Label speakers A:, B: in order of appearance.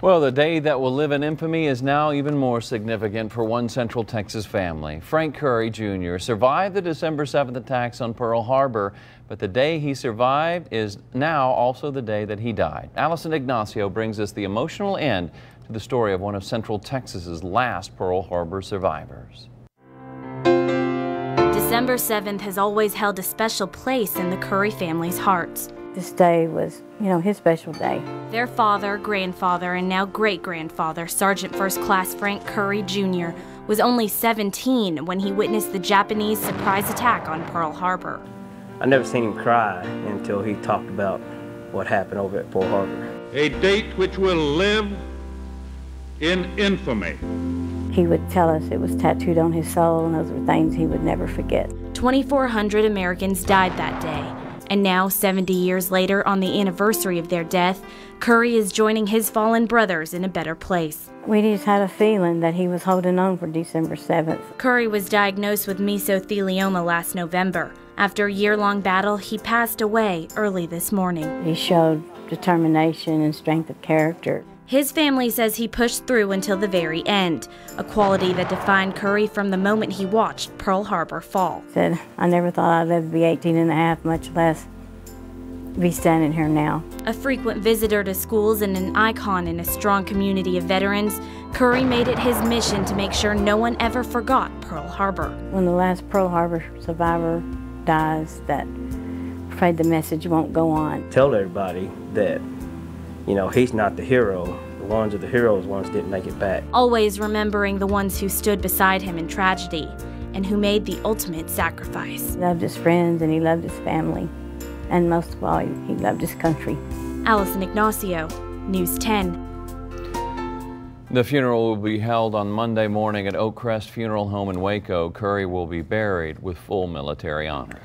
A: Well, the day that will live in infamy is now even more significant for one Central Texas family. Frank Curre Jr. survived the December 7th attacks on Pearl Harbor, but the day he survived is now also the day that he died. Allison Ignacio brings us the emotional end to the story of one of Central Texas's last Pearl Harbor survivors.
B: December 7th has always held a special place in the Curre family's hearts.
C: This day was, his special day.
B: Their father, grandfather, and now great-grandfather, Sergeant First Class Frank Curre Jr., was only 17 when he witnessed the Japanese surprise attack on Pearl Harbor.
D: I never seen him cry until he talked about what happened over at Pearl Harbor.
E: A date which will live in infamy.
C: He would tell us it was tattooed on his soul, and those were things he would never forget. 2,400
B: Americans died that day. And now, 70 years later, on the anniversary of their death, Curre is joining his fallen brothers in a better place.
C: We just had a feeling that he was holding on for December 7th.
B: Curre was diagnosed with mesothelioma last November. After a year-long battle, he passed away early this morning.
C: He showed determination and strength of character.
B: His family says he pushed through until the very end, a quality that defined Curre from the moment he watched Pearl Harbor fall.
C: Said, I never thought I'd live to be 18 and a half, much less be standing here now.
B: A frequent visitor to schools and an icon in a strong community of veterans, Curre made it his mission to make sure no one ever forgot Pearl Harbor.
C: When the last Pearl Harbor survivor dies, that I'm afraid the message won't go on.
D: Tell everybody that he's not the hero. The ones are the heroes, ones didn't make it back.
B: Always remembering the ones who stood beside him in tragedy and who made the ultimate sacrifice.
C: He loved his friends and he loved his family. And most of all, he loved his country.
B: Allison Ignacio, News 10.
A: The funeral will be held on Monday morning at Oak Crest Funeral Home in Waco. Curre will be buried with full military honors.